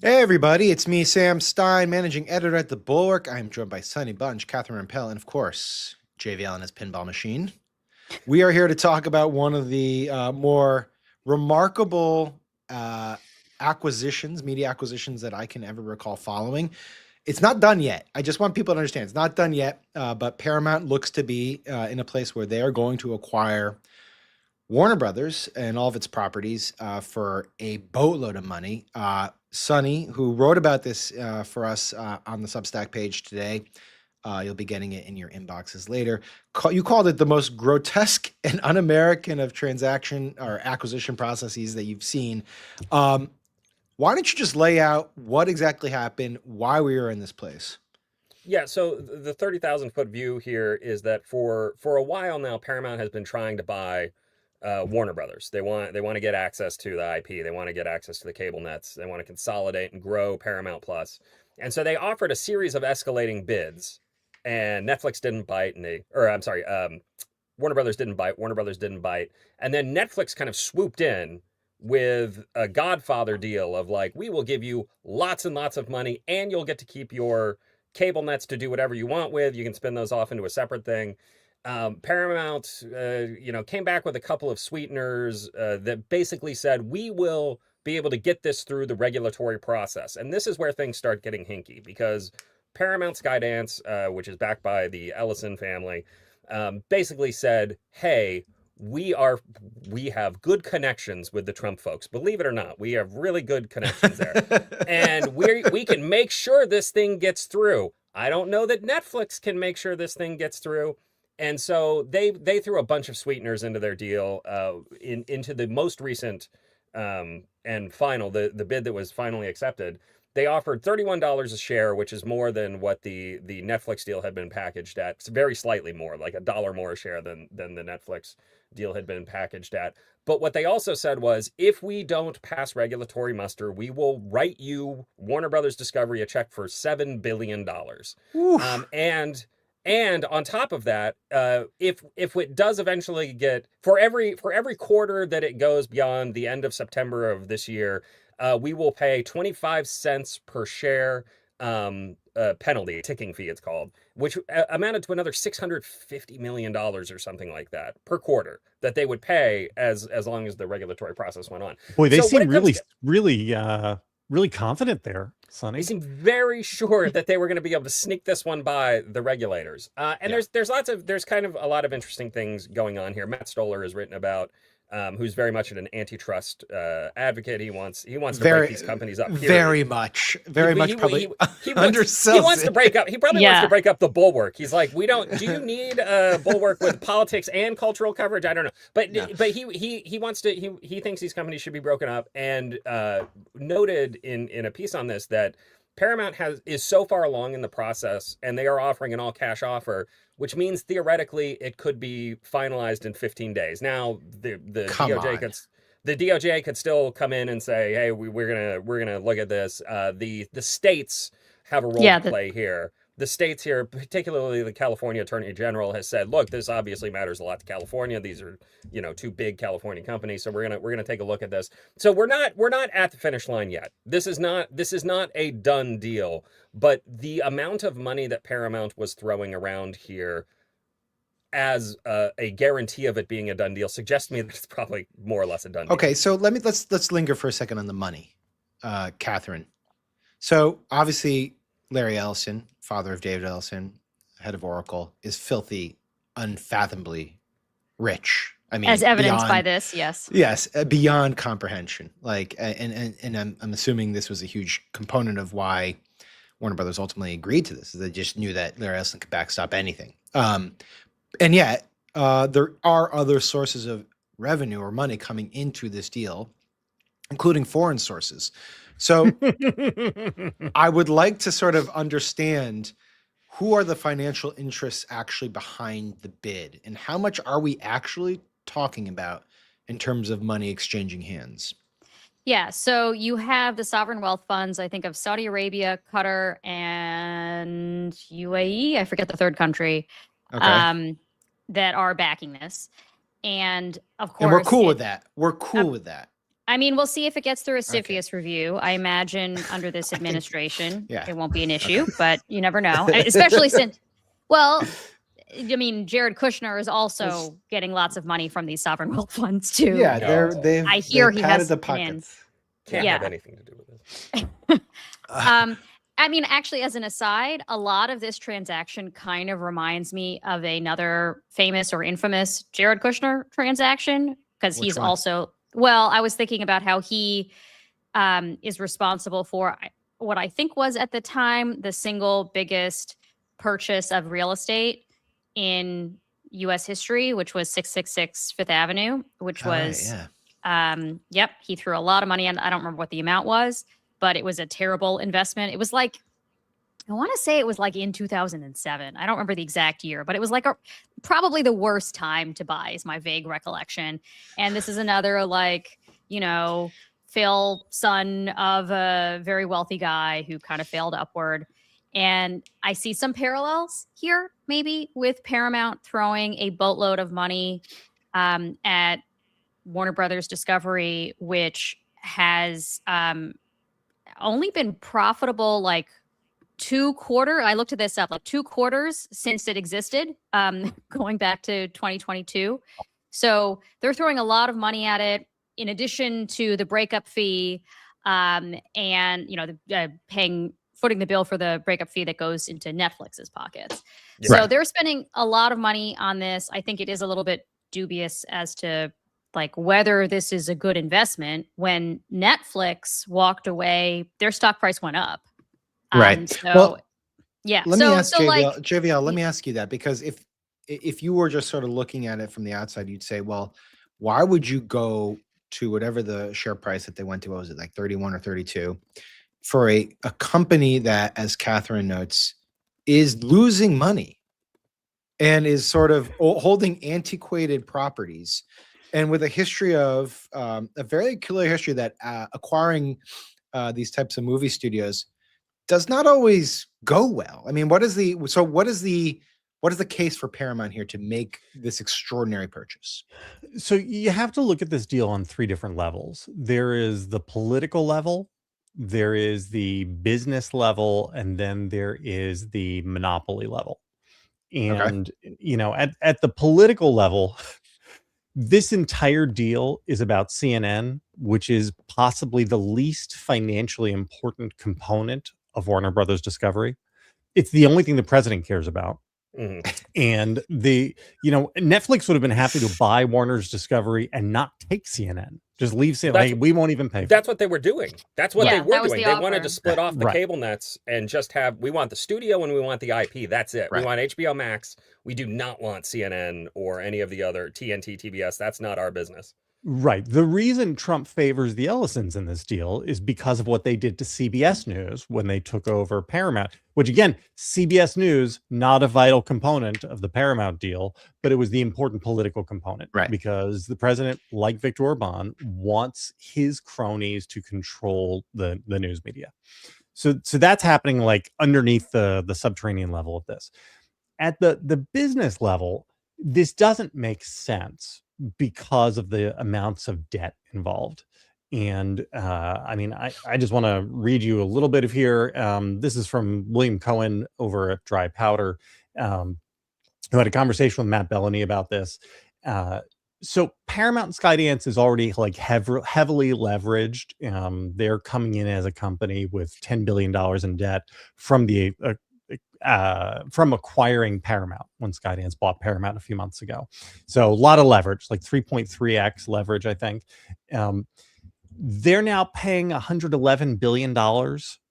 Hey everybody, it's me, Sam Stein, managing editor at The Bulwark. I'm joined by Sonny Bunch, Catherine Rampell, and of course, JVL and his pinball machine. We are here to talk about one of the more remarkable acquisitions, media acquisitions that I can ever recall following. It's not done yet. I just want people to understand it's not done yet, but Paramount looks to be in a place where they are going to acquire Warner Brothers and all of its properties for a boatload of money. Sonny, who wrote about this for us on the Substack page today, you'll be getting it in your inboxes later. You called it the most grotesque and un-American of transaction or acquisition processes that you've seen. Why don't you just lay out what exactly happened, why we were in this place? Yeah, so the 30,000-foot view here is that for a while now, Paramount has been trying to buy Warner Brothers. They want to get access to the IP. They want to get access to the cable nets. They want to consolidate and grow Paramount Plus. And so they offered a series of escalating bids, and Netflix didn't bite, Warner Brothers didn't bite. Warner Brothers didn't bite, and then Netflix kind of swooped in with a Godfather deal of like, we will give you lots and lots of money, and you'll get to keep your cable nets to do whatever you want with. You can spin those off into a separate thing. Paramount, came back with a couple of sweeteners that basically said, we will be able to get this through the regulatory process. And this is where things start getting hinky because Paramount Skydance, which is backed by the Ellison family, basically said, hey, we have good connections with the Trump folks. Believe it or not, we have really good connections there. And we can make sure this thing gets through. I don't know that Netflix can make sure this thing gets through. And so they threw a bunch of sweeteners into their deal, into the most recent and final, the bid that was finally accepted. They offered $31 a share, which is more than what the Netflix deal had been packaged at. It's very slightly more, like $1 more a share than the Netflix deal had been packaged at. But what they also said was, if we don't pass regulatory muster, we will write you, Warner Brothers Discovery, a check for $7 billion. Oof. And on top of that, if it does eventually get for every quarter that it goes beyond the end of September of this year, we will pay 25 cents per share penalty, ticking fee it's called, which amounted to another $650 million or something like that per quarter that they would pay as long as the regulatory process went on. Boy, they So when seem it comes really, to really confident there, They Sonny. seemed very sure that they were going to be able to sneak this one by the regulators. And Yeah. there's kind of a lot of interesting things going on here. Matt Stoller has written about, who's very much an antitrust advocate. He wants to break Very, these companies up. Period. very much He probably he undersells wants to it. break up. He probably wants to Yeah. break up the Bulwark. He's like, we don't. Do you need a Bulwark with politics and cultural coverage? I don't know. But No. he wants to. He thinks these companies should be broken up. And noted in a piece on this that Paramount is so far along in the process, and they are offering an all cash offer, which means theoretically it could be finalized in 15 days. Now the Come DOJ on. could still come in and say, hey, we're gonna look at this. The states have a role Yeah, to play here. The states here, particularly the California Attorney General, has said, look, this obviously matters a lot to California. These are, two big California companies, so we're gonna take a look at this. So we're not at the finish line yet. This is not a done deal, but the amount of money that Paramount was throwing around here as a guarantee of it being a done deal suggests to me that it's probably more or less a done deal. Okay, so let's linger for a second on the money, Catherine. So obviously, Larry Ellison, father of David Ellison, head of Oracle, is filthy, unfathomably rich. I mean, as evidenced by beyond this, yes. yes, beyond comprehension. Like, and I'm assuming this was a huge component of why Warner Brothers ultimately agreed to this. Is they just knew that Larry Ellison could backstop anything. And yet, there are other sources of revenue or money coming into this deal, including foreign sources. So I would like to sort of understand who are the financial interests actually behind the bid, and how much are we actually talking about in terms of money exchanging hands? Yeah, so you have the sovereign wealth funds, I think of Saudi Arabia, Qatar, and UAE. I forget the third country Okay. that are backing this. And of And we're course, cool with that. We're cool uh, with that. I mean, we'll see if it gets through a Okay. CFIUS review. I imagine under this I think- administration, yeah. it won't be an issue, but you never know. Especially since, well, I mean, Jared Kushner is also getting lots of money from these sovereign wealth funds too. Yeah, No. I hear they've he padded has the an in. pockets. Can't Yeah. have anything to do with this. I mean, actually, as an aside, a lot of this transaction kind of reminds me of another famous or infamous Jared Kushner transaction because Which he's one? also, well, I was thinking about how he is responsible for what I think was at the time the single biggest purchase of real estate in U.S. history, which was 666 Fifth Avenue, which All right, was, yeah. yep, he threw a lot of money in. I don't remember what the amount was, but it was a terrible investment. It was like, I want to say it was like in 2007. I don't remember the exact year, but it was like probably the worst time to buy is my vague recollection. And this is another like, Phil, son of a very wealthy guy who kind of failed upward. And I see some parallels here, maybe with Paramount throwing a boatload of money at Warner Brothers Discovery, which has only been profitable like 2 quarters. I looked at this up, like 2 quarters since it existed, going back to 2022. So they're throwing a lot of money at it, in addition to the breakup fee, and footing the bill for the breakup fee that goes into Netflix's pockets. Yeah. So Right. they're spending a lot of money on this. I think it is a little bit dubious as to like whether this is a good investment. When Netflix walked away, their stock price went up. Right. So, Well, yeah. Let me So, ask so like, JVL, let me ask you that, because if you were just sort of looking at it from the outside, you'd say, well, why would you go to whatever the share price that they went to, what was it, like 31 or 32, for a company that, as Catherine notes, is losing money and is sort of holding antiquated properties, and with a history of a very clear history that acquiring these types of movie studios does not always go well. I mean, what is the case for Paramount here to make this extraordinary purchase? So you have to look at this deal on 3 different levels. There is the political level, there is the business level, and then there is the monopoly level. And at the political level, this entire deal is about CNN, which is possibly the least financially important component of Warner Brothers Discovery. It's the only thing the president cares about. Mhm. And Netflix would have been happy to buy Warner's Discovery and not take CNN. Just leave CNN. That's- Hey, we won't even pay for That's what they were doing. That's what Yeah, they were that was doing. the They wanted offer. to split off the Right. cable nets and just we want the studio and we want the IP. That's it. Right. We want HBO Max. We do not want CNN or any of the other TNT, TBS. That's not our business. Right. The reason Trump favors the Ellisons in this deal is because of what they did to CBS News when they took over Paramount, which again, CBS News, not a vital component of the Paramount deal, but it was the important political component. Right. Because the president, like Viktor Orban, wants his cronies to control the news media. So that's happening like underneath the subterranean level of this. At the business level, this doesn't make sense because of the amounts of debt involved. And I just want to read you a little bit of here. This is from William Cohen over at Dry Powder, who had a conversation with Matt Bellany about this. So Paramount and Skydance is already like heavily leveraged. They're coming in as a company with $10 billion in debt from from acquiring Paramount when Skydance bought Paramount a few months ago. So a lot of leverage, like 3.3x leverage, I think. They're now paying $111 billion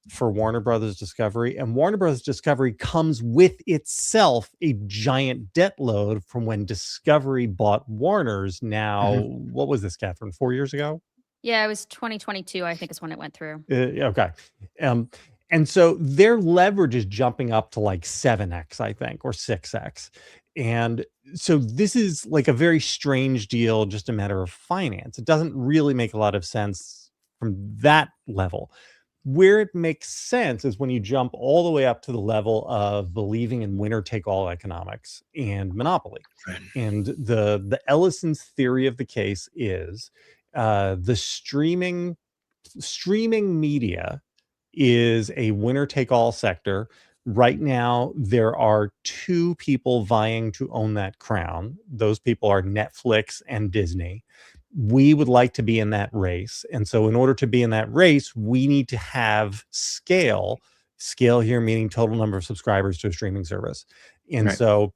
for Warner Brothers Discovery, and Warner Brothers Discovery comes with itself a giant debt load from when Discovery bought Warner's. Now, what was this, Catherine, 4 years ago? Yeah, it was 2022, I think is when it went through. Okay. And so their leverage is jumping up to like 7x, I think, or 6x. And so this is like a very strange deal, just a matter of finance. It doesn't really make a lot of sense from that level. Where it makes sense is when you jump all the way up to the level of believing in winner-take-all economics and monopoly. Right. And the Ellison's theory of the case is the streaming media is a winner-take-all sector. Right now, there are two people vying to own that crown. Those people are Netflix and Disney. We would like to be in that race. And so in order to be in that race, we need to have scale. Scale here meaning total number of subscribers to a streaming service. And Right. so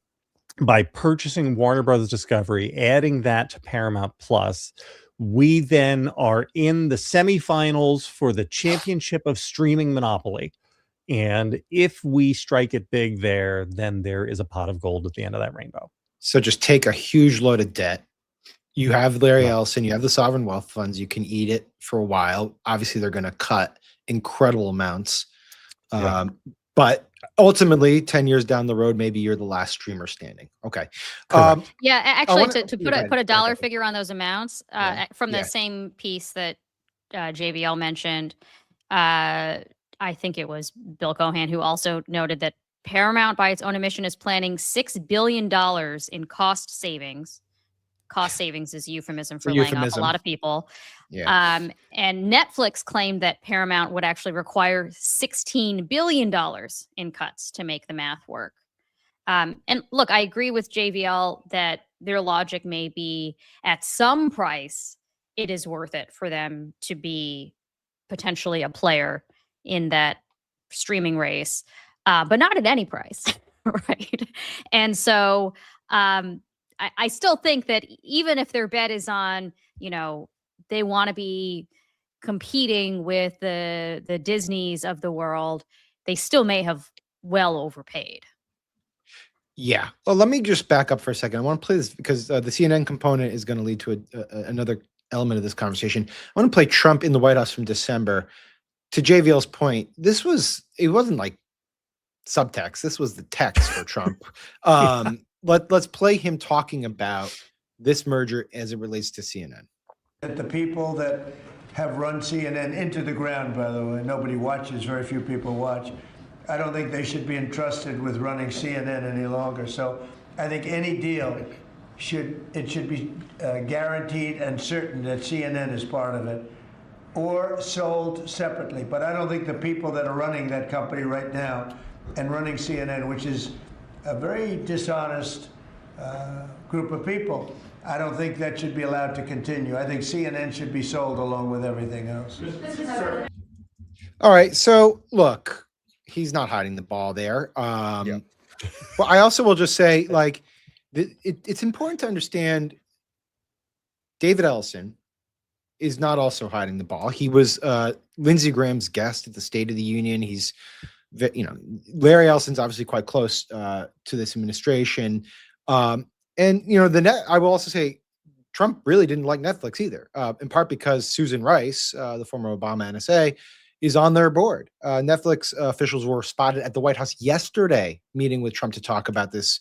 by purchasing Warner Brothers Discovery, adding that to Paramount Plus, we then are in the semifinals for the championship of streaming monopoly. And if we strike it big there, then there is a pot of gold at the end of that rainbow. So just take a huge load of debt. You have Larry Right. Ellison, you have the sovereign wealth funds, you can eat it for a while. Obviously, they're going to cut incredible amounts. Yeah. But ultimately, 10 years down the road, maybe you're the last streamer standing. Okay. Correct. Yeah, actually, wanna- to yeah, go ahead. put a Go dollar ahead. figure on those amounts Yeah. from the Yeah. same piece that JVL mentioned, I think it was Bill Cohan who also noted that Paramount, by its own admission, is planning $6 billion in cost savings. Cost savings is euphemism for laying off a euphemism. lot of people. Yeah. And Netflix claimed that Paramount would actually require $16 billion in cuts to make the math work. And look, I agree with JVL that their logic may be at some price, it is worth it for them to be potentially a player in that streaming race, but not at any price, right? And so I still think that even if their bet is on, they want to be competing with the Disneys of the world, they still may have well overpaid. Yeah. Well, let me just back up for a second. I want to play this because the CNN component is going to lead to another element of this conversation. I want to play Trump in the White House from December. To JVL's point, it wasn't like subtext. This was the text for Trump. Let's play him talking about this merger as it relates to CNN. That the people that have run CNN into the ground, by the way, nobody watches, very few people watch. I don't think they should be entrusted with running CNN any longer. So I think any deal should be guaranteed and certain that CNN is part of it, or sold separately. But I don't think the people that are running that company right now and running CNN, which is a very dishonest group of people, I don't think that should be allowed to continue. I think CNN should be sold along with everything else. All right. So look, he's not hiding the ball there. Well, I also will just say, like, it's important to understand David Ellison is not also hiding the ball. He was Lindsey Graham's guest at the State of the Union. He's, Larry Ellison's obviously quite close to this administration. And, I will also say Trump really didn't like Netflix either, in part because Susan Rice, the former Obama NSA, is on their board. Netflix officials were spotted at the White House yesterday meeting with Trump to talk about this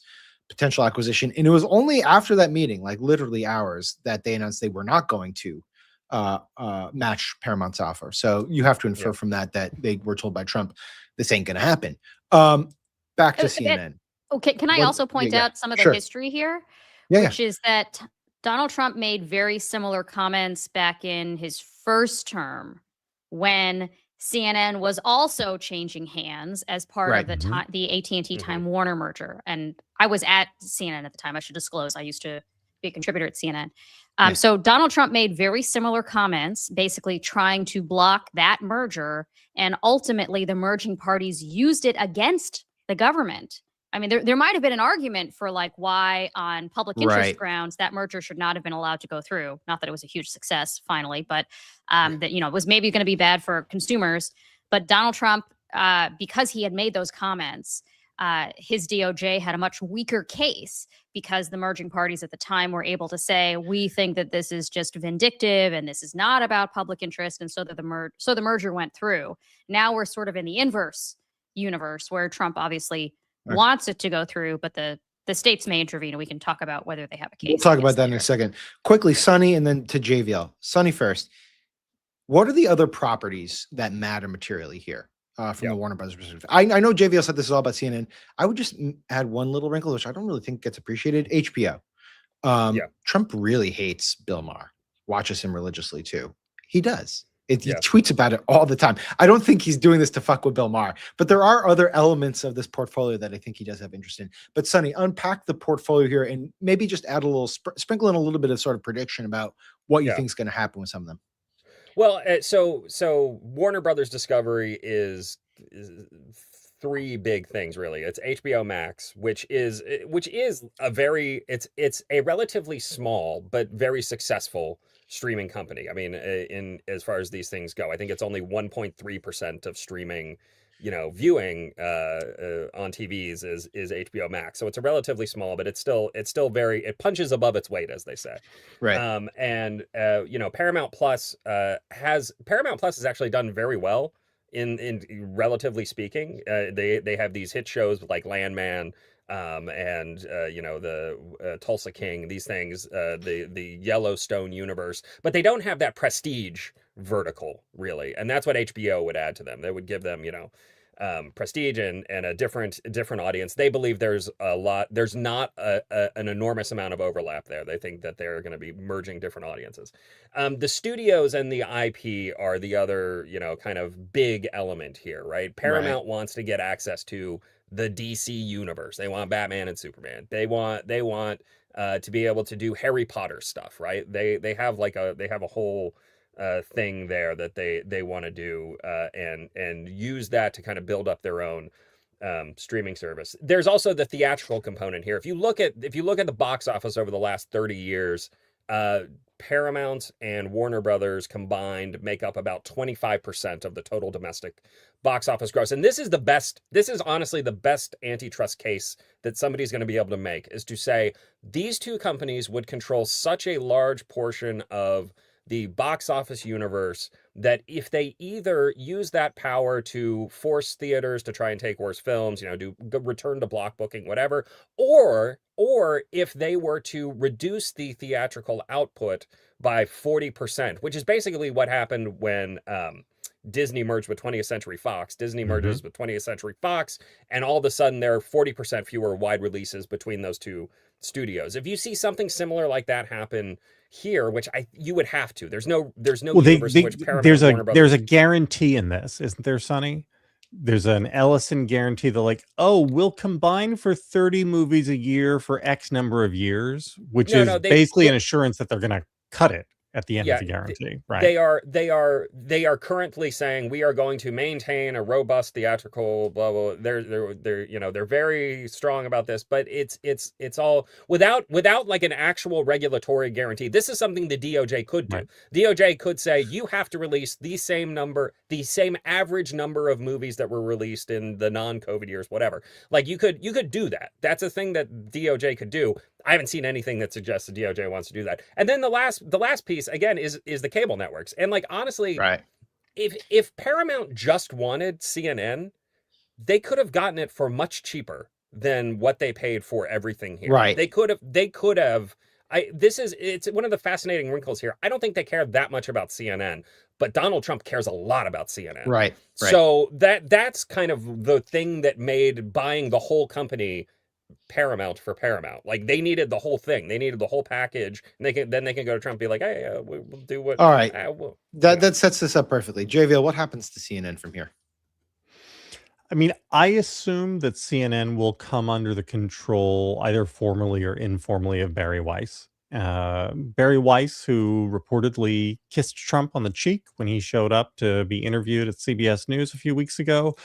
potential acquisition. And it was only after that meeting, like literally hours, that they announced they were not going to match Paramount's offer. So you have to infer from that they were told by Trump, this ain't going to happen. Back to CNN. Okay, can I also point out some of the history here? Which is that Donald Trump made very similar comments back in his first term when CNN was also changing hands as part of the AT&T Time Warner merger. And I was at CNN at the time. I should disclose I used to be a contributor at CNN. So Donald Trump made very similar comments, basically trying to block that merger. And ultimately, the merging parties used it against the government. I mean, there might have been an argument for like why on public interest grounds that merger should not have been allowed to go through. Not that it was a huge success finally, but that, it was maybe going to be bad for consumers. But Donald Trump, because he had made those comments, his DOJ had a much weaker case because the merging parties at the time were able to say, we think that this is just vindictive and this is not about public interest. And so that the merger went through. Now we're sort of in the inverse universe where Trump obviously wants it to go through, but the states may intervene and we can talk about whether they have a case. We'll talk about that in a second. Quickly, Sonny, and then to JVL. Sonny first. What are the other properties that matter materially here from the Warner Brothers perspective? I know JVL said this is all about CNN. I would just add one little wrinkle, which I don't really think gets appreciated. HBO. Trump really hates Bill Maher. watches him religiously too. He does. He Yeah. tweets about it all the time. I don't think he's doing this to fuck with Bill Maher, but there are other elements of this portfolio that I think he does have interest in. But Sonny, unpack the portfolio here and maybe just add a little, sprinkle in a little bit of sort of prediction about what you Yeah. think is going to happen with some of them. Well, so Warner Brothers Discovery is three big things really. It's HBO Max, which is a very it's a relatively small but very successful streaming company. I mean, in as far as these things go, I think it's only 1.3% of streaming, viewing on TVs is HBO Max. So it's a relatively small, but it's still it punches above its weight, as they say. Right. Paramount Plus has actually done very well in relatively speaking. They have these hit shows like Landman, and the Tulsa King, these things, the Yellowstone universe, but they don't have that prestige vertical really, and that's what HBO would add to them. They would give them prestige and a different audience. They believe there's not an enormous amount of overlap there. They think that they're going to be merging different audiences. The studios and the IP are the other kind of big element here, right? Paramount wants to get access to the DC universe. They want Batman and Superman. They want to be able to do Harry Potter stuff, right? They have a whole thing there that they want to do, and use that to kind of build up their own streaming service. There's also the theatrical component here. If you look at the box office over the last 30 years, Paramount and Warner Brothers combined make up about 25% of the total domestic box office gross. And this is honestly the best antitrust case that somebody's going to be able to make, is to say these two companies would control such a large portion of the box office universe that if they either use that power to force theaters to try and take worse films, do return to block booking, whatever, or if they were to reduce the theatrical output by 40%, which is basically what happened when Disney merged with 20th Century Fox. Disney merges with 20th Century Fox, and all of a sudden there are 40% fewer wide releases between those two studios. If you see something similar like that happen here, which you would have to, there's no universe in which Paramount, Warner Brothers... There's a guarantee in this, isn't there, Sonny? There's an Ellison guarantee. They're like, oh, we'll combine for 30 movies a year for X number of years, which is basically an assurance that they're going to cut it at the end of the guarantee, right? They are currently saying we are going to maintain a robust theatrical blah blah. They're very strong about this, but it's all without like an actual regulatory guarantee. This is something the DOJ could do. Right. DOJ could say you have to release the same average number of movies that were released in the non-COVID years, whatever. Like you could do that. That's a thing that DOJ could do. I haven't seen anything that suggests the DOJ wants to do that. And then the last piece again is the cable networks. And like honestly, right, if Paramount just wanted CNN, they could have gotten it for much cheaper than what they paid for everything here. Right. They could have. It's one of the fascinating wrinkles here. I don't think they care that much about CNN, but Donald Trump cares a lot about CNN. Right. So that's kind of the thing that made buying the whole company paramount for Paramount. Like they needed the whole thing. They needed the whole package. And they can go to Trump and be like, hey, we'll do what. All right. That sets this up perfectly. JVL, what happens to CNN from here? I mean, I assume that CNN will come under the control, either formally or informally, of Barry Weiss. Barry Weiss, who reportedly kissed Trump on the cheek when he showed up to be interviewed at CBS News a few weeks ago.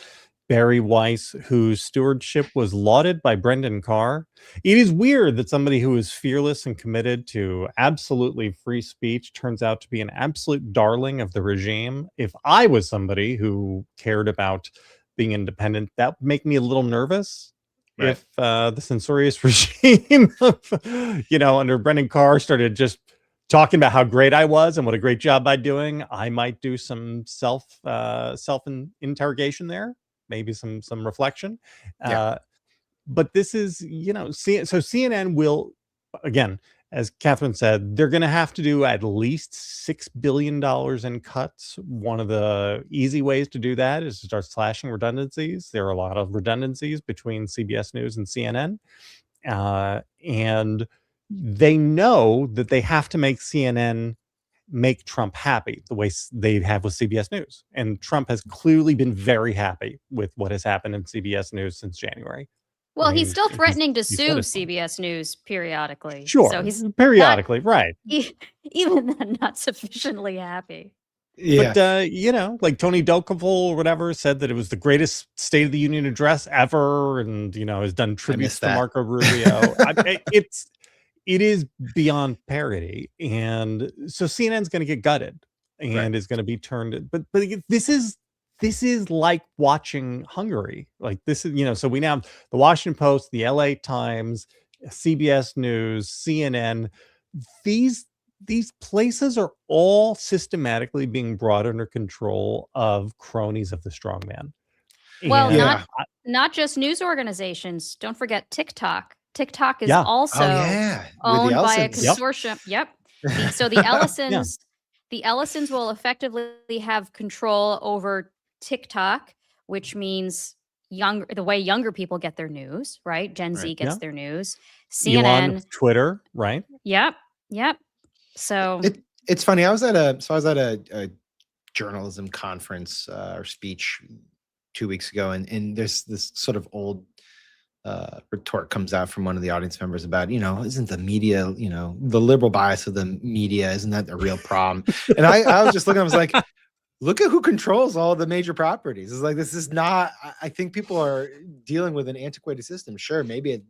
Barry Weiss, whose stewardship was lauded by Brendan Carr. It is weird that somebody who is fearless and committed to absolutely free speech turns out to be an absolute darling of the regime. If I was somebody who cared about being independent, that would make me a little nervous. Right. If the censorious regime, under Brendan Carr started just talking about how great I was and what a great job I'm doing, I might do some self interrogation there. Maybe some reflection. But this is, so CNN will, again, as Catherine said, they're going to have to do at least $6 billion in cuts. One of the easy ways to do that is to start slashing redundancies. There are a lot of redundancies between CBS News and CNN. And they know that they have to make CNN make Trump happy the way they have with CBS News. And Trump has clearly been very happy with what has happened in CBS News since January. Well, I mean, he's still threatening to he said sue as much. CBS News periodically. Sure, So he's periodically, right. even then not sufficiently happy. Yeah. But like Tony Dokoval or whatever said that it was the greatest State of the Union address ever, and has done tributes missed to that. Marco Rubio. It is beyond parody, and so CNN's going to get gutted and Right. is going to be turned. But this is like watching Hungary. Like this is so we now have the Washington Post, the LA Times, CBS News, CNN. These places are all systematically being brought under control of cronies of the strongman. Well, Yeah. not just news organizations. Don't forget TikTok. TikTok is Yeah. also With owned the by a Ellisons. consortium. Yep. So the Ellisons, the Ellisons will effectively have control over TikTok, which means the way younger people get their news, right? Gen Z gets their news. CNN, Elon, Twitter, right? Yep. So It's funny. I was at a journalism conference or speech 2 weeks ago, and there's this sort of old retort comes out from one of the audience members about, isn't the media, the liberal bias of the media, isn't that the real problem? And I was just looking, I was like, look at who controls all the major properties. It's like, this is not, I think people are dealing with an antiquated system. Sure, maybe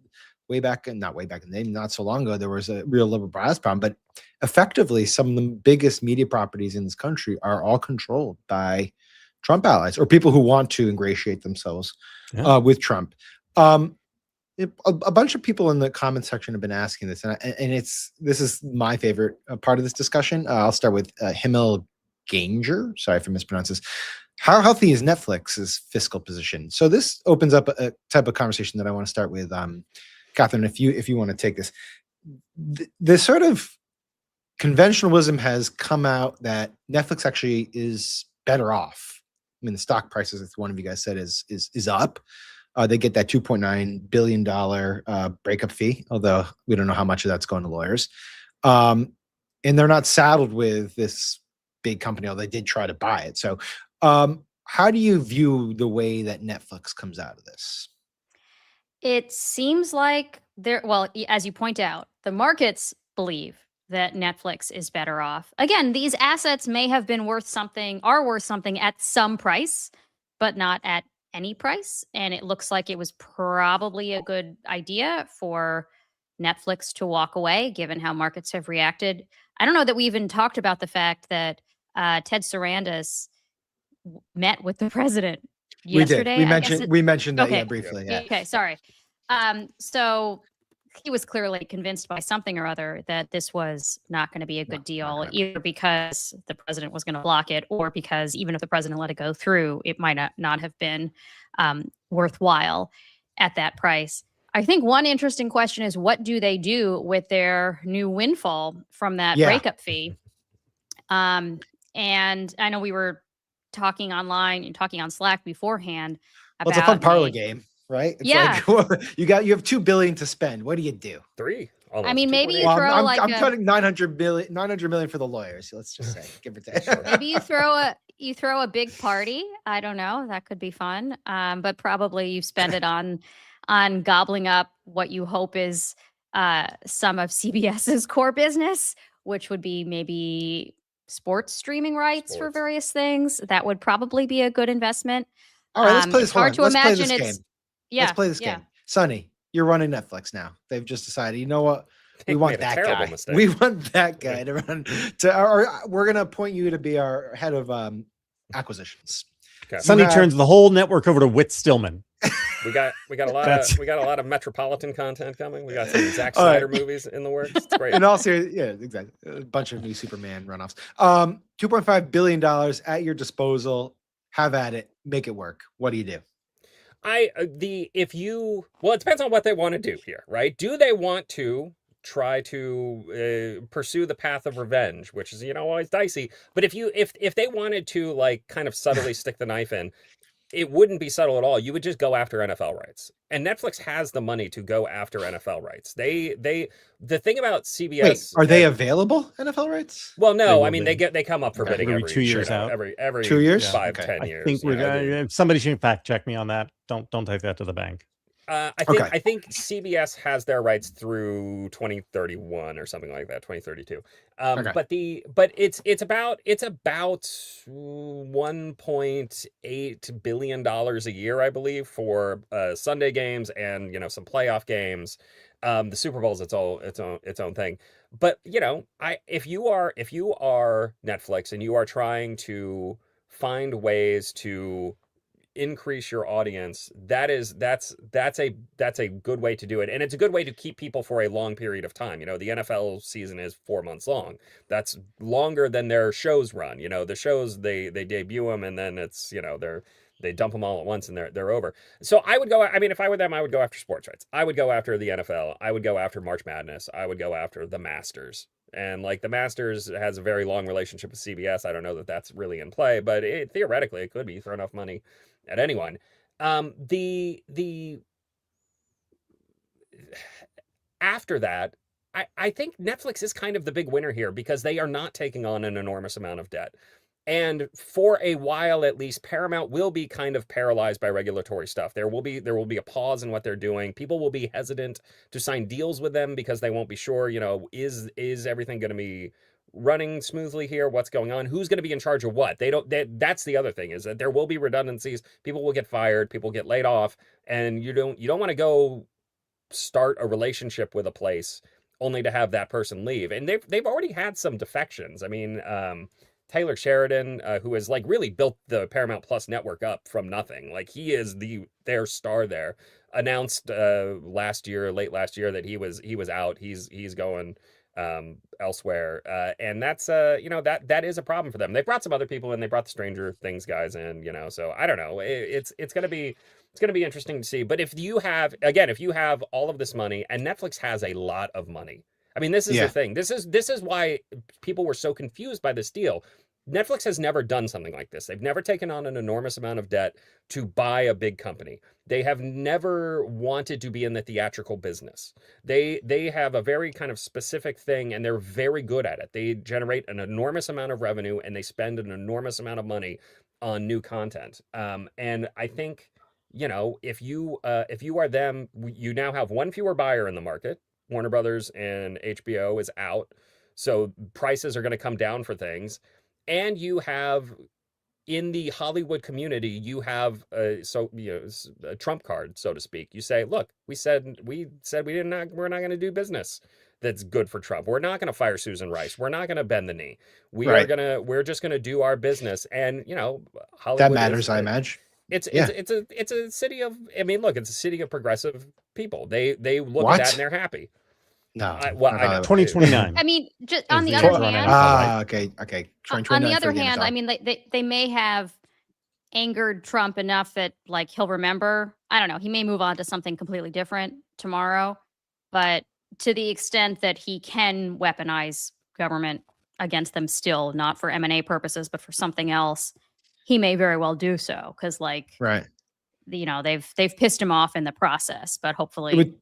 not so long ago, there was a real liberal bias problem, but effectively some of the biggest media properties in this country are all controlled by Trump allies or people who want to ingratiate themselves with Trump. A bunch of people in the comment section have been asking this, and this is my favorite part of this discussion. I'll start with Himmel Ganger. Sorry if I mispronounce this. How healthy is Netflix's fiscal position? So this opens up a type of conversation that I want to start with, Catherine. If you want to take this, this sort of conventional wisdom has come out that Netflix actually is better off. I mean, the stock prices, as one of you guys said, is up. They get that $2.9 billion breakup fee, although we don't know how much of that's going to lawyers. And they're not saddled with this big company, although they did try to buy it. So how do you view the way that Netflix comes out of this? it seems like as you point out, the markets believe that Netflix is better off. Again, these assets may have been worth something at some price, but not at any price. And it looks like it was probably a good idea for Netflix to walk away, given how markets have reacted. I don't know that we even talked about the fact that Ted Sarandis met with the president yesterday. We mentioned that, okay. Briefly. Yeah. Okay, sorry. So he was clearly convinced by something or other that this was not going to be a good deal, either because the president was going to block it, or because even if the president let it go through, it might not have been worthwhile at that price. I think one interesting question is, what do they do with their new windfall from that breakup fee? And I know we were talking online and talking on Slack beforehand about it's a fun parlor game, right? It's yeah. like, you have $2 billion to spend. What do you do? 3. Almost. I mean, maybe you well, throw I'm cutting $900 million for the lawyers. So let's just say, give or take. Maybe you throw a big party. I don't know. That could be fun. But probably you spend it on gobbling up what you hope is some of CBS's core business, which would be maybe sports streaming rights for various things. That would probably be a good investment. All right, let's play this. It's hard to imagine game. Let's play this game. Sonny, you're running Netflix now. They've just decided, you know what? We want that guy. Mistake. We want that guy to run. We're going to appoint you to be our head of acquisitions. Okay. Sonny turns the whole network over to Whit Stillman. We got a lot of Metropolitan content coming. We got some Zack Snyder movies in the works. It's great. And also, yeah, exactly. A bunch of new Superman runoffs. $2.5 billion at your disposal. Have at it. Make it work. What do you do? It depends on what they want to do here, right? Do they want to try to pursue the path of revenge, which is always dicey? But if they wanted to kind of subtly stick the knife in, it wouldn't be subtle at all. You would just go after NFL rights. And Netflix has the money to go after NFL rights. The thing about CBS. Wait, are they available NFL rights? Well, no, will I mean be. they come up for Okay. bidding Every every 2 years out. every 2 years? 5, Okay. 10 I years. think you know, somebody should fact check me on that. Don't take that to the bank. I think CBS has their rights through 2031 or something like that, 2032. Okay. But it's about $1.8 billion a year, I believe, for Sunday games and some playoff games. The Super Bowl is its own thing. But if you are Netflix and you are trying to find ways to increase your audience, that's a good way to do it, and it's a good way to keep people for a long period of time. The NFL season is 4 months long. That's longer than their shows run. The shows, they debut them and then it's they dump them all at once and they're over. So I would go, I mean, if I were them, I would go after sports rights. I would go after the NFL. I would go after March Madness. I would go after the Masters. And the Masters has a very long relationship with CBS. I don't know that that's really in play, but theoretically it could be, throw enough money at anyone. After that, I think Netflix is kind of the big winner here because they are not taking on an enormous amount of debt. And for a while, at least, Paramount will be kind of paralyzed by regulatory stuff. There will be a pause in what they're doing. People will be hesitant to sign deals with them because they won't be sure, is everything going to be running smoothly here? What's going on? Who's going to be in charge of what? That's the other thing, is that there will be redundancies. People will get fired. People get laid off, and you don't want to go start a relationship with a place only to have that person leave. And they've already had some defections. I mean, Taylor Sheridan, who has really built the Paramount Plus network up from nothing. He is their star there. Announced late last year that he was out. He's going elsewhere. And that's that is a problem for them. They brought some other people in. They brought the Stranger Things guys in, so I don't know. It's going to be interesting to see. But if you have all of this money, and Netflix has a lot of money. I mean, this is the thing. This is why people were so confused by this deal. Netflix has never done something like this. They've never taken on an enormous amount of debt to buy a big company. They have never wanted to be in the theatrical business. They have a very kind of specific thing, and they're very good at it. They generate an enormous amount of revenue, and they spend an enormous amount of money on new content. And I think, if you are them, you now have one fewer buyer in the market. Warner Brothers and HBO is out, so prices are going to come down for things. And you have, in the Hollywood community, you have a trump card, so to speak. You say, look, we're not going to do business that's good for Trump. We're not going to fire Susan Rice. We're not going to bend the knee. We're just going to do our business. And Hollywood, that matters, I imagine. It's a city of, it's a city of progressive people. They look at that and they're happy. No, I know. 2029. I mean, just on the the other year on hand, okay. on the other hand, I mean, they may have angered Trump enough that he'll remember. I don't know. He may move on to something completely different tomorrow, but to the extent that he can weaponize government against them still, not for M&A purposes, but for something else, he may very well do so because right. They've pissed him off in the process, but hopefully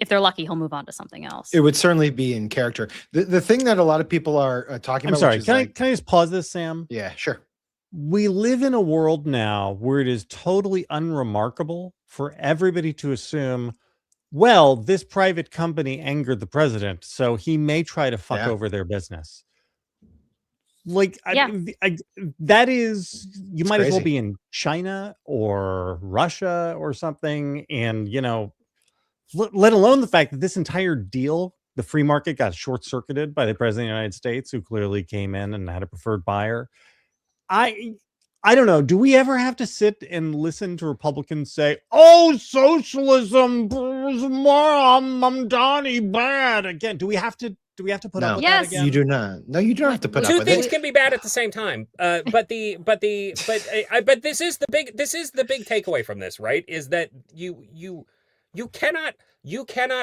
if they're lucky, he'll move on to something else. It would certainly be in character. The thing that a lot of people are talking about. I'm sorry. Can I just pause this, Sam? Yeah, sure. We live in a world now where it is totally unremarkable for everybody to assume, well, this private company angered the president, so he may try to fuck over their business. That is, you might as well be in China or Russia or something, and let alone the fact that this entire deal, the free market, got short-circuited by the president of the United States, who clearly came in and had a preferred buyer. I don't know. Do we ever have to sit and listen to Republicans say, "Oh, socialism, I'm Donnie bad again"? Do we have to put up with that again? You do not. No, you don't have to put up with it. Two things can be bad at the same time. But this is the big takeaway from this, right? Is that you You cannot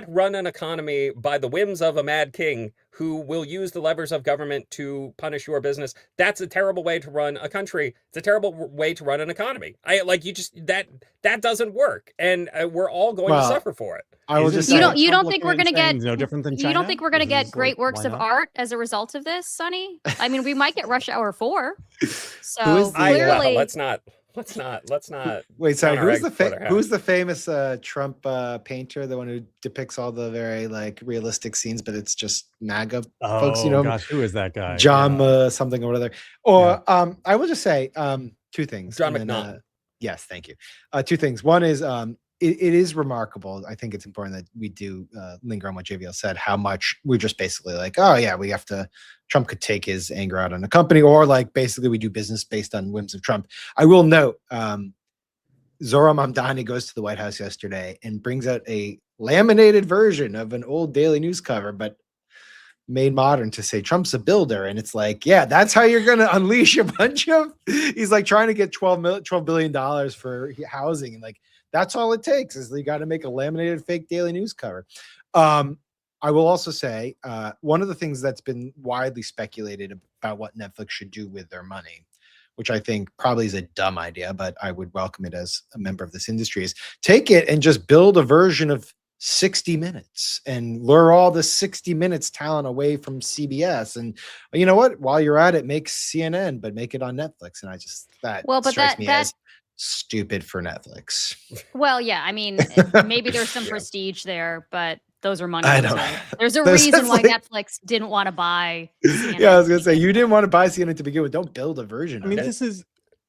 run an economy by the whims of a mad king who will use the levers of government to punish your business. That's a terrible way to run a country. It's a terrible way to run an economy. That doesn't work, and we're all going to suffer for it. I will Isn't just You say, don't you Trump don't think looking we're and going to saying get no different than you don't China? think we're going to This get is great like, works why of not? art as a result of this, Sonny? I mean, we might get Rush Hour 4. So Who is the, clearly, Let's not. wait, sorry, count our who's eggs before they're who's hatched. the famous Trump painter, the one who depicts all the very like realistic scenes, but it's just MAGA folks, Oh gosh, who is that guy? John Yeah. something or whatever. Or I will just say two things. John and then, McNaughton. yes, thank you. Two things. One is it is remarkable. I think it's important that we do linger on what JVL said, how much we're just basically like, oh yeah, we have to, Trump could take his anger out on a company, or like basically we do business based on whims of Trump. I will note, Zohran Mamdani goes to the White House yesterday and brings out a laminated version of an old Daily News cover, but made modern, to say Trump's a builder. And it's like, yeah, that's how you're going to unleash a bunch of, he's like trying to get $12 billion for housing. And like, that's all it takes is you got to make a laminated fake Daily News cover. I will also say one of the things that's been widely speculated about what Netflix should do with their money, which I think probably is a dumb idea, but I would welcome it as a member of this industry, is take it and just build a version of 60 Minutes and lure all the 60 Minutes talent away from CBS. And you know what? While you're at it, make CNN, but make it on Netflix. And I just, that strikes me as stupid for Netflix. well, yeah, I mean, maybe there's some prestige there, but those are money. I know. There's a There's reason why definitely- Netflix didn't want to buy CNN. Yeah, I was gonna say, you didn't want to buy CNN to begin with. Don't build a version. I mean, of it. this is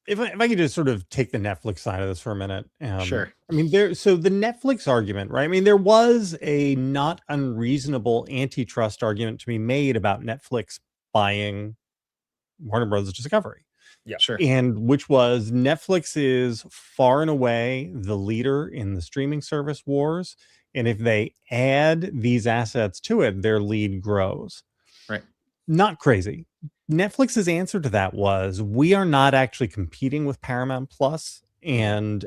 if I could just sort of take the Netflix side of this for a minute. Sure. I mean, so the Netflix argument, right? I mean, there was a not unreasonable antitrust argument to be made about Netflix buying Warner Brothers Discovery. Yeah, sure. And which was Netflix is far and away the leader in the streaming service wars. And if they add these assets to it, their lead grows. Right. Not crazy. Netflix's answer to that was, we are not actually competing with Paramount Plus and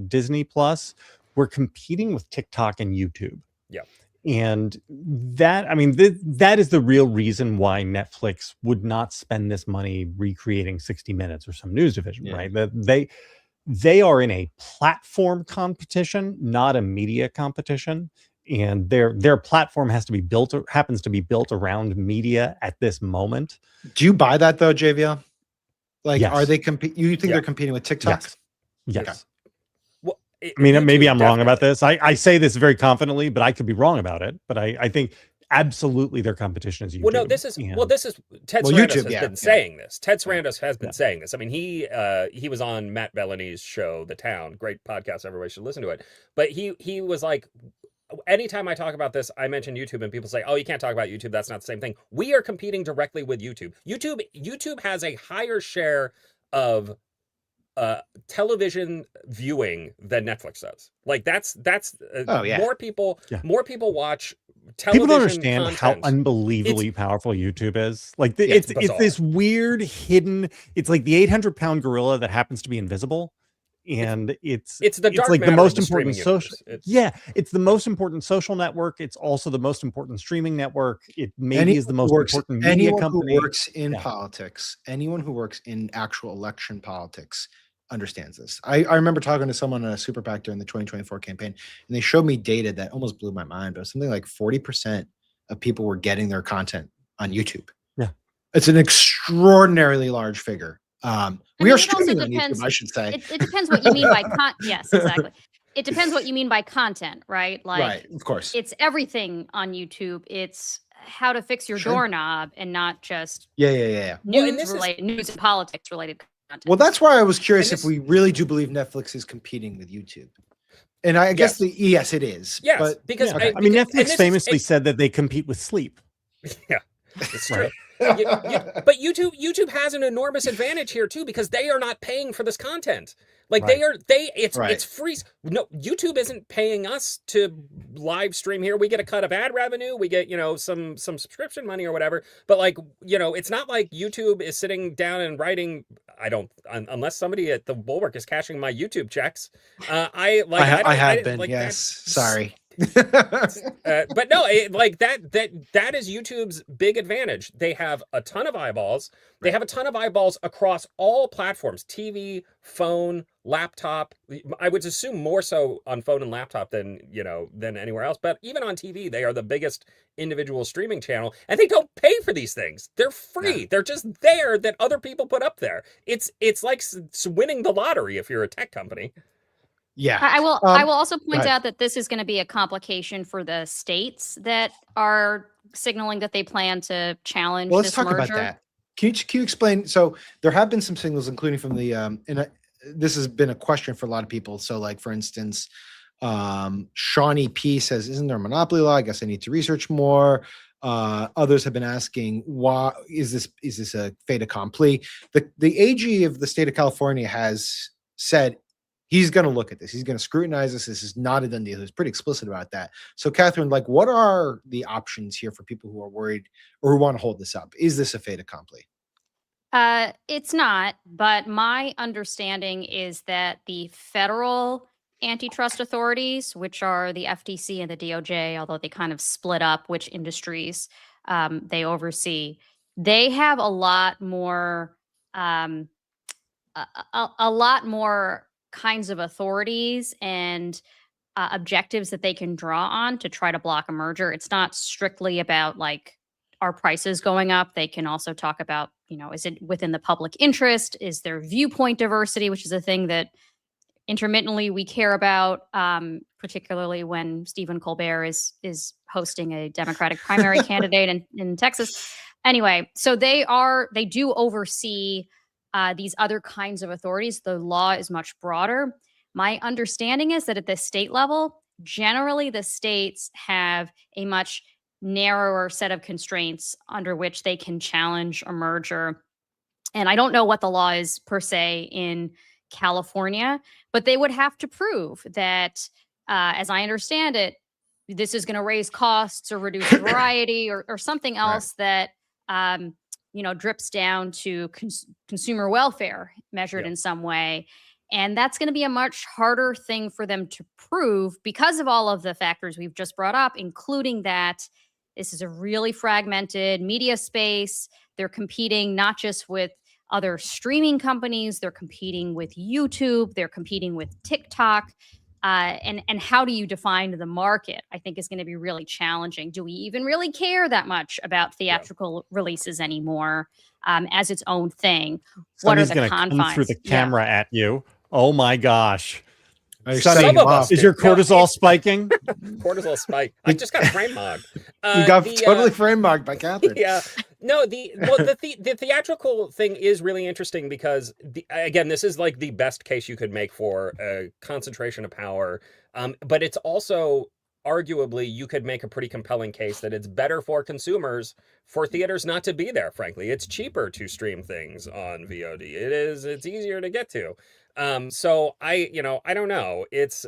Disney Plus. We're competing with TikTok and YouTube. Yeah. And that, I mean, that is the real reason why Netflix would not spend this money recreating 60 Minutes or some news division, right? That they are in a platform competition, not a media competition. And their platform happens to be built around media at this moment. Do you buy that though, JVL? Like, yes. are they you think they're competing with TikTok? Yes. Okay. Well, I mean, maybe I'm wrong about this. I say this very confidently, but I could be wrong about it. But I think absolutely their competition is YouTube. Well, no, this is Ted Sarandos YouTube, has been saying this. Ted Sarandos has been saying this. I mean, he was on Matt Bellany's show, The Town, great podcast. Everybody should listen to it. But he was like, anytime I talk about this, I mention YouTube, and people say, "Oh, you can't talk about YouTube. That's not the same thing." We are competing directly with YouTube. YouTube has a higher share of television viewing than Netflix does. Like that's more people watch television. People don't understand content. how unbelievably powerful YouTube is. Like it's this weird hidden. It's like the 800-pound gorilla that happens to be invisible. And it's the dark like the matter most of the important social. It's the most important social network. It's also the most important streaming network. It maybe is the most important media company. Anyone who works in politics, anyone who works in actual election politics understands this. I remember talking to someone on a super PAC during the 2024 campaign, and they showed me data that almost blew my mind. But something like 40% of people were getting their content on YouTube. Yeah, it's an extraordinarily large figure. We are streaming on YouTube, I should say. It depends what you mean by Yes, exactly. It depends what you mean by content, right? Like, right, of course. It's everything on YouTube. It's how to fix your doorknob and not just news and politics related content. Well, that's why I was curious if we really do believe Netflix is competing with YouTube. And I guess yes, it is. Yes, because I mean, Netflix famously said that they compete with sleep. Yeah, it's true. But YouTube has an enormous advantage here too, because they are not paying for this content. Like Right. it's Right. free. No, YouTube isn't paying us to live stream here. We get a cut of ad revenue. We get, some subscription money or whatever. But like, it's not like YouTube is sitting down and writing. Unless somebody at the Bulwark is cashing my YouTube checks. I have been. like Yes. that. Sorry. But no, that is YouTube's big advantage. They have a ton of eyeballs. They have a ton of eyeballs across all platforms: TV, phone, laptop. I would assume more so on phone and laptop than anywhere else. But even on TV, they are the biggest individual streaming channel, and they don't pay for these things. They're free. Yeah. They're just there that other people put up there. It's like winning the lottery if you're a tech company. Yeah. I will also point ahead. out that this is going to be a complication for the states that are signaling that they plan to challenge Well, let's this talk merger. about that. Can you explain? So there have been some signals, including from the this has been a question for a lot of people. So, like for instance, Shawnee P says, "Isn't there a monopoly law? I guess I need to research more." Others have been asking, "Why is this a fait accompli?" The AG of the state of California has said he's going to look at this. He's going to scrutinize this. This is not a done deal. He's pretty explicit about that. So, Catherine, like, what are the options here for people who are worried or who want to hold this up? Is this a fait accompli? It's not, but my understanding is that the federal antitrust authorities, which are the FTC and the DOJ, although they kind of split up which industries they oversee, they have a lot more a lot more kinds of authorities and objectives that they can draw on to try to block a merger. It's not strictly about like, are prices going up? They can also talk about, is it within the public interest? Is there viewpoint diversity, which is a thing that intermittently we care about, particularly when Stephen Colbert is hosting a Democratic primary candidate in Texas. Anyway, so they do oversee these other kinds of authorities. The law is much broader. My understanding is that at the state level, generally the states have a much narrower set of constraints under which they can challenge a merger. And I don't know what the law is per se in California, but they would have to prove that, as I understand it, this is going to raise costs or reduce variety or something else that drips down to consumer welfare measured in some way. And that's going to be a much harder thing for them to prove because of all of the factors we've just brought up, including that this is a really fragmented media space. They're competing not just with other streaming companies, they're competing with YouTube, they're competing with TikTok. And how do you define the market, I think is going to be really challenging. Do we even really care that much about theatrical releases anymore as its own thing? Sonny's What are the gonna confines? come through the camera at you. Oh my gosh. You're Sonny, setting him off. is your cortisol spiking? Cortisol spike. I just got frame mogged. You got totally frame mogged by Catherine. Yeah. No, the theatrical thing is really interesting because again, this is like the best case you could make for a concentration of power. But it's also arguably you could make a pretty compelling case that it's better for consumers for theaters not to be there. Frankly, it's cheaper to stream things on VOD. It's easier to get to. So I don't know. It's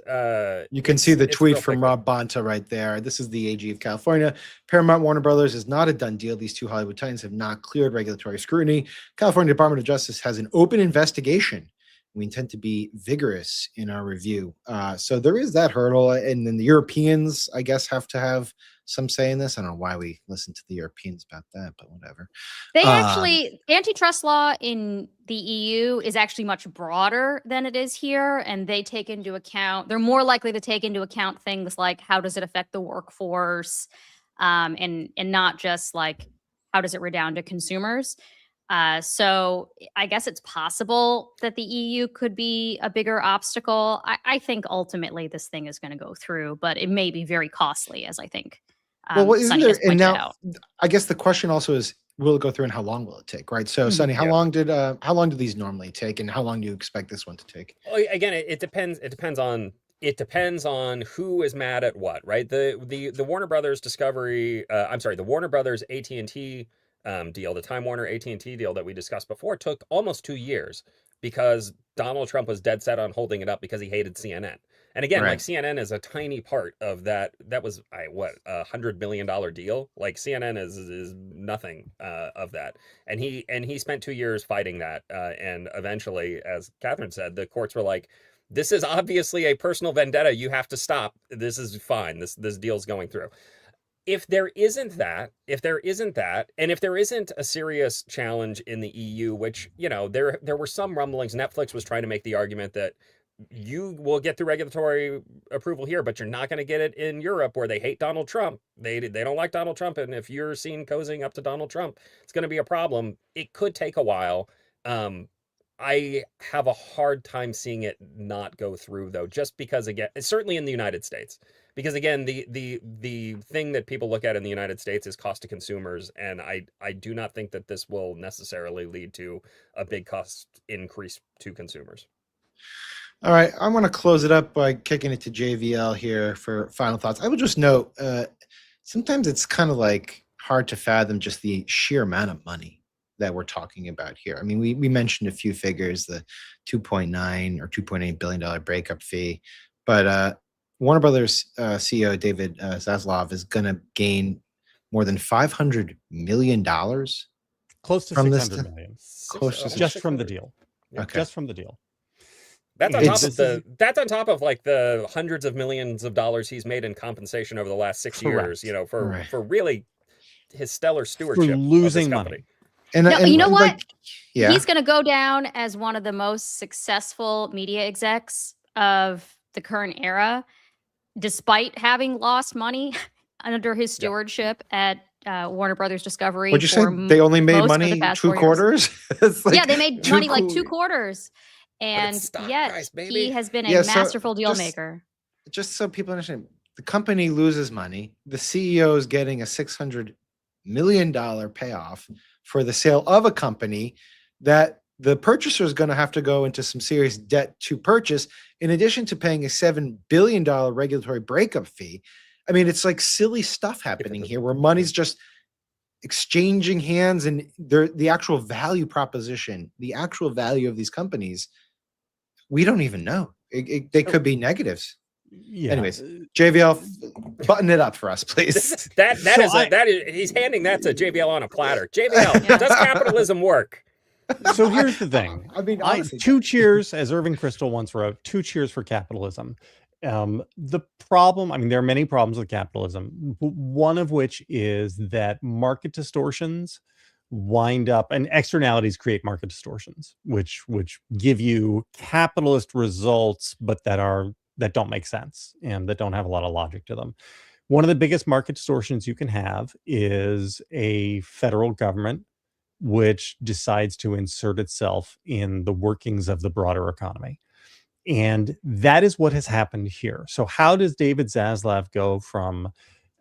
you can see the tweet real from thick. Rob Bonta right there. This is the AG of California. Paramount-Warner Brothers is not a done deal. These two Hollywood titans have not cleared regulatory scrutiny. California Department of Justice has an open investigation. We intend to be vigorous in our review. So there is that hurdle. And then the Europeans, I guess, have to have some say in this. I don't know why we listen to the Europeans about that, but whatever. They actually, antitrust law in the EU is actually much broader than it is here. And they take into account, they're more likely to take into account things like how does it affect the workforce and not just like how does it redound to consumers. So I guess it's possible that the EU could be a bigger obstacle. I think ultimately this thing is going to go through, but it may be very costly, as I think Isn't Sonny there? has And pointed now, out. I guess the question also is, will it go through, and how long will it take? Right. So, Sonny, how long do these normally take, and how long do you expect this one to take? Well, again, it depends. It depends on who is mad at what, right? The Warner Brothers Discovery. The Warner Brothers AT&T deal. The Time Warner AT&T deal that we discussed before took almost 2 years because Donald Trump was dead set on holding it up because he hated CNN. And again, like Right. CNN is a tiny part of that. That was $100 million deal. Like CNN is nothing of that. And he spent 2 years fighting that. And eventually, as Catherine said, the courts were like, this is obviously a personal vendetta. You have to stop. This is fine. This deal's going through. If there isn't that, and if there isn't a serious challenge in the EU, which, there were some rumblings. Netflix was trying to make the argument that you will get the regulatory approval here, but you're not going to get it in Europe where they hate Donald Trump. They don't like Donald Trump. And if you're seen cozying up to Donald Trump, it's going to be a problem. It could take a while. I have a hard time seeing it not go through, though, just because, again, certainly in the United States, because again, the thing that people look at in the United States is cost to consumers, and I do not think that this will necessarily lead to a big cost increase to consumers. All right, I'm going to close it up by kicking it to JVL here for final thoughts. I will just note, sometimes it's kind of like hard to fathom just the sheer amount of money that we're talking about here. I mean, we mentioned a few figures, the $2.9 or $2.8 billion breakup fee, but Warner Brothers CEO David Zaslav is going to gain more than $500 million. Close to From 600 this- million. Close to Just from the deal. Okay. Just from the deal. That's on It's- that's on top of like the hundreds of millions of dollars he's made in compensation over the last 6 years, Correct. Right. for really his stellar stewardship For of losing this money. company. And, No, you know what? like, yeah. He's going to go down as one of the most successful media execs of the current era, despite having lost money under his stewardship at Warner Brothers Discovery. Would you say for they only made most of the money past 2 4 years. quarters? It's like Yeah, they made money like 2 quarters. it's And stock yet price, baby. he has been a Yeah, so masterful deal just- maker. Just so people understand, the company loses money. The CEO is getting a $600 million payoff for the sale of a company that the purchaser is going to have to go into some serious debt to purchase, in addition to paying a $7 billion regulatory breakup fee. I mean, it's like silly stuff happening here where money's just exchanging hands, and the actual value proposition, the actual value of these companies, we don't even know. They could be negatives. Yeah. Anyways, JVL, button it up for us, please. That is he's handing that to JBL on a platter. JBL, Yeah. does capitalism work? So here's the thing. I mean, honestly, Two cheers, as Irving Kristol once wrote, 2 cheers for capitalism. The problem, I mean, there are many problems with capitalism, one of which is that market distortions wind up, and externalities create market distortions, which give you capitalist results, but that don't make sense and that don't have a lot of logic to them. One of the biggest market distortions you can have is a federal government which decides to insert itself in the workings of the broader economy. And that is what has happened here. So how does David Zaslav go from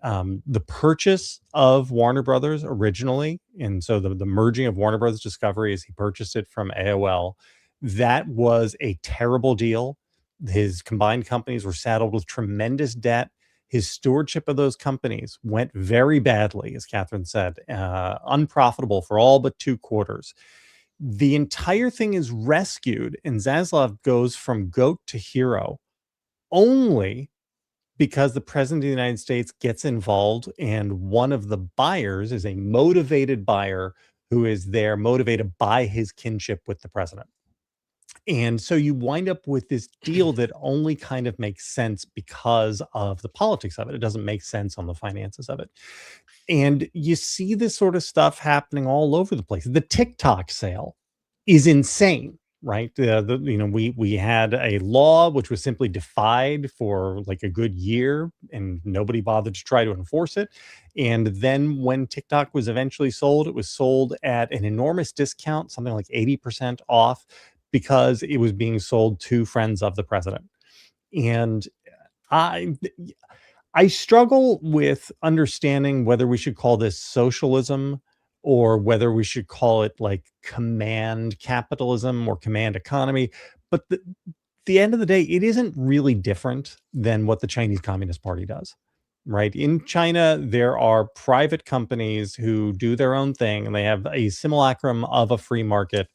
the purchase of Warner Brothers originally, and so the merging of Warner Brothers Discovery as he purchased it from AOL, that was a terrible deal. His combined companies were saddled with tremendous debt. His stewardship of those companies went very badly, as Catherine said, unprofitable for all but 2 quarters. The entire thing is rescued, and Zaslav goes from goat to hero only because the president of the United States gets involved, and one of the buyers is a motivated buyer who is there motivated by his kinship with the president. And so you wind up with this deal that only kind of makes sense because of the politics of it. It doesn't make sense on the finances of it. And you see this sort of stuff happening all over the place. The TikTok sale is insane, right? We had a law which was simply defied for like a good year, and nobody bothered to try to enforce it. And then when TikTok was eventually sold, it was sold at an enormous discount, something like 80% off, because it was being sold to friends of the president. And I struggle with understanding whether we should call this socialism or whether we should call it like command capitalism or command economy. But the end of the day, it isn't really different than what the Chinese Communist Party does, right? In China, there are private companies who do their own thing, and they have a simulacrum of a free market,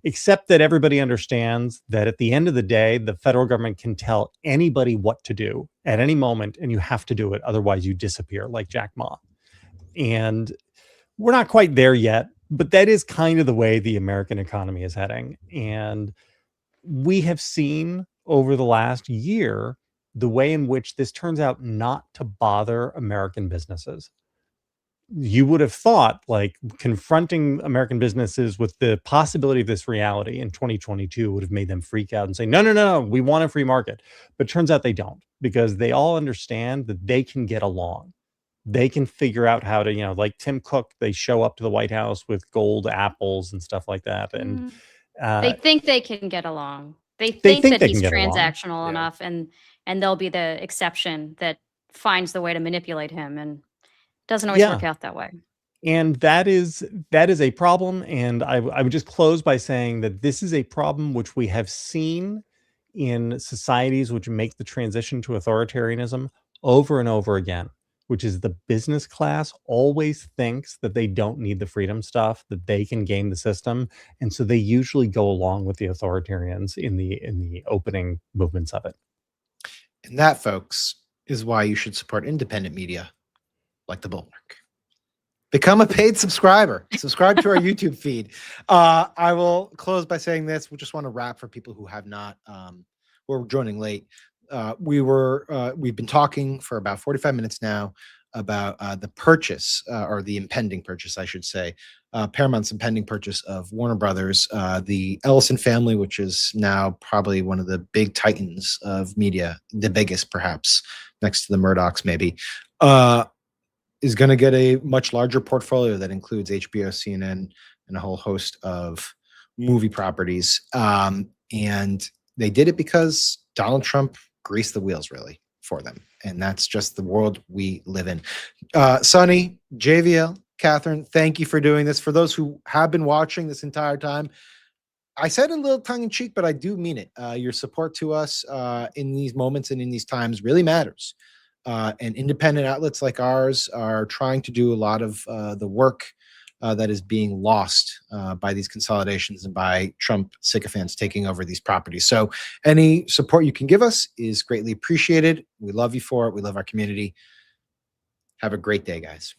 except that everybody understands that at the end of the day, the federal government can tell anybody what to do at any moment, and you have to do it. Otherwise, you disappear like Jack Ma. And we're not quite there yet, but that is kind of the way the American economy is heading. And we have seen over the last year the way in which this turns out not to bother American businesses. You would have thought, like, confronting American businesses with the possibility of this reality in 2022 would have made them freak out and say, no, no, no, we want a free market. But it turns out they don't, because they all understand that they can get along. They can figure out how to, like Tim Cook, they show up to the White House with gold apples and stuff like that. And they think they can get along. They think think that they he's can get along. transactional enough, and they'll be the exception that finds the way to manipulate him, and it doesn't always work out that way. And that is a problem. And I would just close by saying that this is a problem which we have seen in societies which make the transition to authoritarianism over and over again, which is the business class always thinks that they don't need the freedom stuff, that they can game the system. And so they usually go along with the authoritarians in the opening movements of it. And that, folks, is why you should support independent media like The Bulwark. Become a paid subscriber. Subscribe to our YouTube feed. I will close by saying this. We just want to wrap for people who have not, who are joining late. We've been talking for about 45 minutes now about the purchase, or the impending purchase, I should say, Paramount's impending purchase of Warner Brothers. The Ellison family, which is now probably one of the big titans of media, the biggest perhaps, next to the Murdochs maybe, is going to get a much larger portfolio that includes HBO, CNN, and a whole host of movie properties. And they did it because Donald Trump greased the wheels, really, for them. And that's just the world we live in. Sonny, JVL, Catherine, thank you for doing this. For those who have been watching this entire time, I said it a little tongue-in-cheek, but I do mean it. Your support to us in these moments and in these times really matters. And independent outlets like ours are trying to do a lot of the work that is being lost by these consolidations and by Trump sycophants taking over these properties. So any support you can give us is greatly appreciated. We love you for it. We love our community. Have a great day, guys.